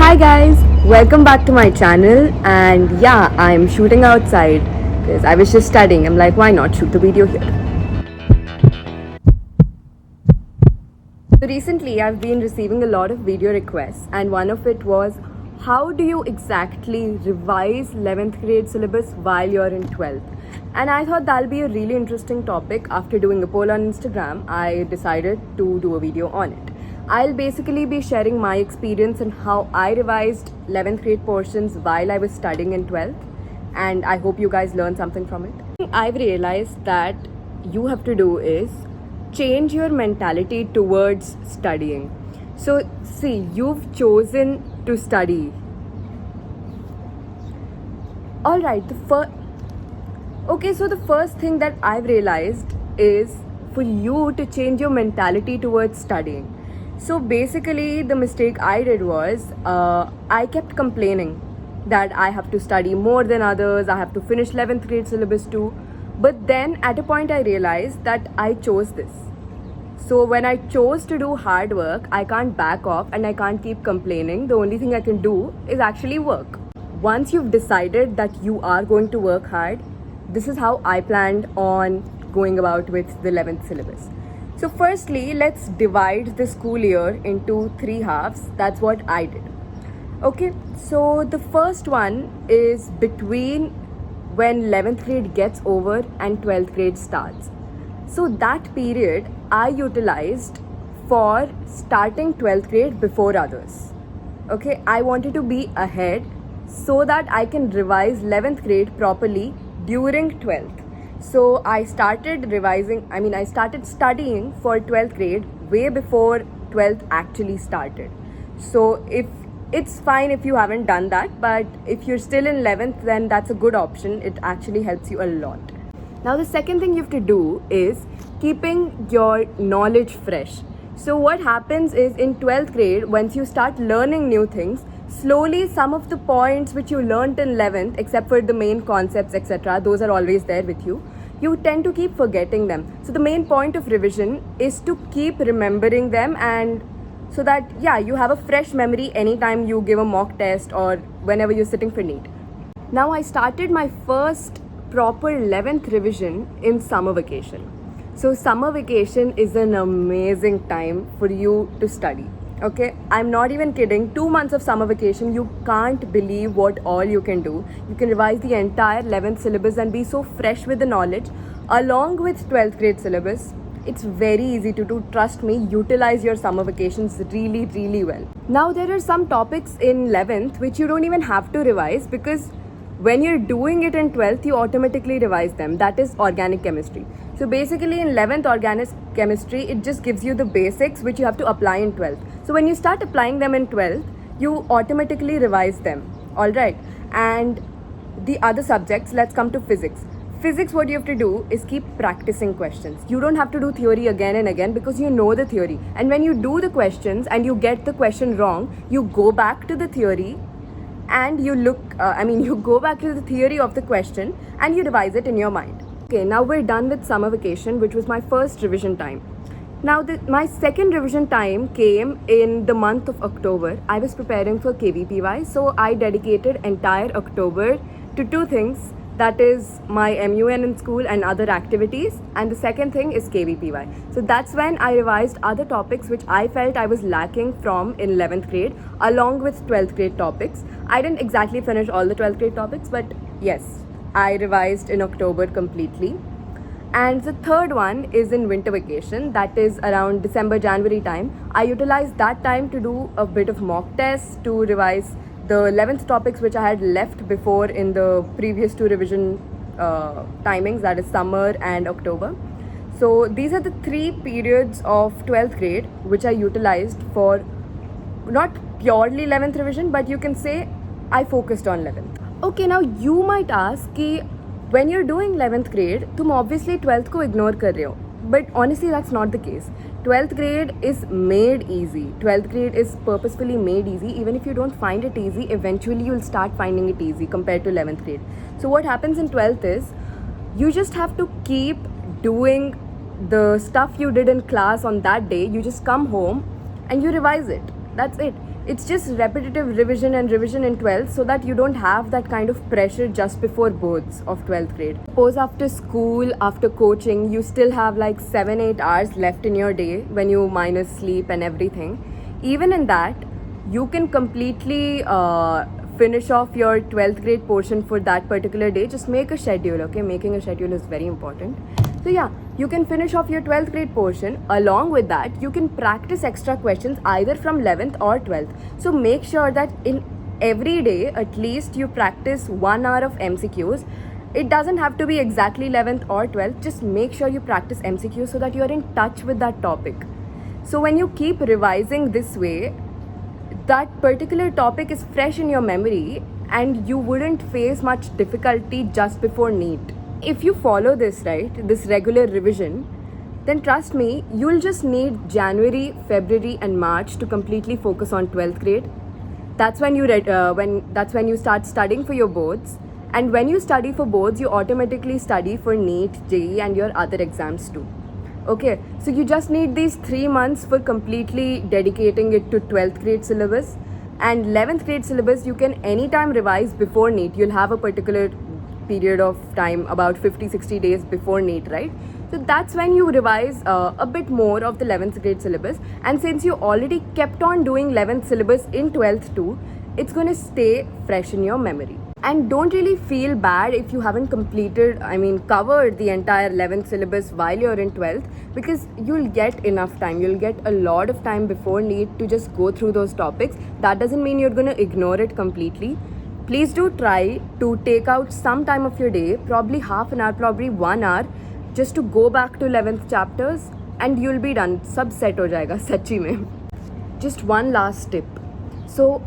Hi guys, welcome back to my channel. And yeah, I'm shooting outside because I was just studying. I'm like, why not shoot the video here? So recently I've been receiving a lot of video requests, and one of it was, how do you exactly revise 11th grade syllabus while you're in 12th? And I thought that'll be a really interesting topic. After doing a poll on Instagram, I decided to do a video on it. I'll basically be sharing my experience and how I revised 11th grade portions while I was studying in 12th, and I hope you guys learned something from it. I've realized that you have to do is change your mentality towards studying. So, see, you've chosen to study. Alright, so the first thing that I've realized is for you to change your mentality towards studying. So basically, the mistake I did was I kept complaining that I have to study more than others, I have to finish 11th grade syllabus too. But then at a point, I realized that I chose this. So when I chose to do hard work, I can't back off and I can't keep complaining. The only thing I can do is actually work. Once you've decided that you are going to work hard, this is how I planned on going about with the 11th syllabus. So firstly, let's divide the school year into 3 halves. That's what I did. Okay, so the first one is between when 11th grade gets over and 12th grade starts. So that period I utilized for starting 12th grade before others. Okay, I wanted to be ahead so that I can revise 11th grade properly during 12th. So I started studying for 12th grade way before 12th actually started. So if it's fine if you haven't done that, but if you're still in 11th, then that's a good option. It actually helps you a lot. Now the second thing you have to do is keeping your knowledge fresh. So what happens is in 12th grade, once you start learning new things, slowly some of the points which you learnt in 11th, except for the main concepts, etc., those are always there with you, you tend to keep forgetting them. So the main point of revision is to keep remembering them, and so that you have a fresh memory anytime you give a mock test or whenever you're sitting for NEET. Now I started my first proper 11th revision in summer vacation. So summer vacation is an amazing time for you to study. Okay, I'm not even kidding. 2 months of summer vacation, you can't believe what all you can do. You can revise the entire 11th syllabus and be so fresh with the knowledge along with 12th grade syllabus. It's very easy to do. Trust me, utilize your summer vacations really, really well. Now there are some topics in 11th which you don't even have to revise, because when you're doing it in 12th, you automatically revise them. That is organic chemistry. So basically in 11th organic chemistry, it just gives you the basics which you have to apply in 12th. So when you start applying them in 12th, you automatically revise them. Alright. And the other subjects, let's come to physics. Physics, what you have to do is keep practicing questions. You don't have to do theory again and again because you know the theory. And when you do the questions and you get the question wrong, you go back to the theory and you go back to the theory of the question and you revise it in your mind. Okay, now we're done with summer vacation, which was my first revision time. Now my second revision time came in the month of October. I was preparing for KVPY, so I dedicated entire October to 2 things. That is my MUN in school and other activities, and the second thing is KVPY. So that's when I revised other topics which I felt I was lacking from in 11th grade along with 12th grade topics. I didn't exactly finish all the 12th grade topics, but yes, I revised in October completely. And the third one is in winter vacation, that is around December, January time. I utilized that time to do a bit of mock tests, to revise the 11th topics which I had left before in the previous 2 revision timings, that is summer and October. So these are the 3 periods of 12th grade which I utilized for not purely 11th revision, but you can say I focused on 11th. Okay, now you might ask कि when you're doing 11th grade, तुम obviously 12th को ignore कर रहे हो. But honestly, that's not the case. 12th grade is made easy. 12th grade is purposefully made easy. Even if you don't find it easy, eventually you'll start finding it easy compared to 11th grade. So what happens in 12th is, you just have to keep doing the stuff you did in class on that day. You just come home and you revise it. That's it. It's just repetitive revision and revision in 12th so that you don't have that kind of pressure just before boards of 12th grade. Suppose after school, after coaching, you still have like 7-8 hours left in your day when you minus sleep and everything. Even in that, you can completely finish off your 12th grade portion for that particular day. Just make a schedule, okay? Making a schedule is very important. So yeah, you can finish off your 12th grade portion. Along with that, you can practice extra questions either from 11th or 12th. So make sure that in every day, at least you practice 1 hour of MCQs. It doesn't have to be exactly 11th or 12th. Just make sure you practice MCQs so that you're in touch with that topic. So when you keep revising this way, that particular topic is fresh in your memory and you wouldn't face much difficulty just before NEET. If you follow this, right, this regular revision, then trust me, you'll just need January, February and March to completely focus on 12th grade. That's when you start studying for your boards. And when you study for boards, you automatically study for NEET, JEE and your other exams too. Okay, so you just need these 3 months for completely dedicating it to 12th grade syllabus. And 11th grade syllabus, you can anytime revise before NEET. You'll have a particular period of time, about 50-60 days before NEET, right? So that's when you revise a bit more of the 11th grade syllabus. And since you already kept on doing 11th syllabus in 12th too, it's going to stay fresh in your memory. And don't really feel bad if you haven't covered the entire 11th syllabus while you're in 12th, because you'll get enough time. You'll get a lot of time before NEET to just go through those topics. That doesn't mean you're going to ignore it completely. Please do try to take out some time of your day, probably half an hour, probably 1 hour, just to go back to 11th chapters and you'll be done. Sab set ho jayega, sachi mein. Just one last tip. So,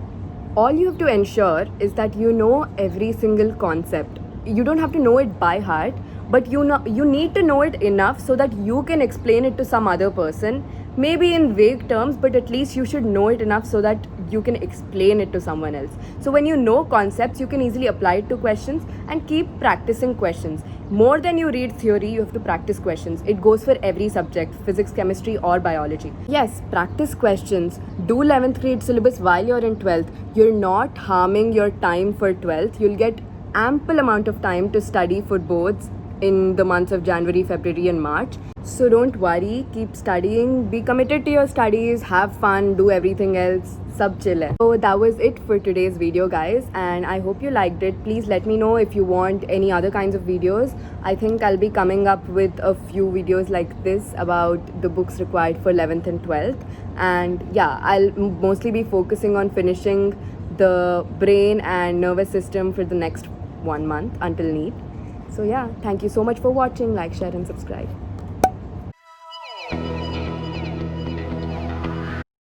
all you have to ensure is that you know every single concept. You don't have to know it by heart, but you need to know it enough so that you can explain it to some other person, maybe in vague terms, but at least you should know it enough so that you can explain it to someone else. So when you know concepts, you can easily apply it to questions and keep practicing questions. More than you read theory, you have to practice questions. It goes for every subject, physics, chemistry or biology. Yes, practice questions. Do 11th grade syllabus while you're in 12th. You're not harming your time for 12th. You'll get ample amount of time to study for boards in the months of January, February and March. So don't worry, keep studying, be committed to your studies, have fun, do everything else, sab chill hai. So that was it for today's video guys, and I hope you liked it. Please let me know if you want any other kinds of videos. I think I'll be coming up with a few videos like this about the books required for 11th and 12th. And yeah, I'll mostly be focusing on finishing the brain and nervous system for the next 1 month until NEET. So yeah, thank you so much for watching. Like, share and subscribe.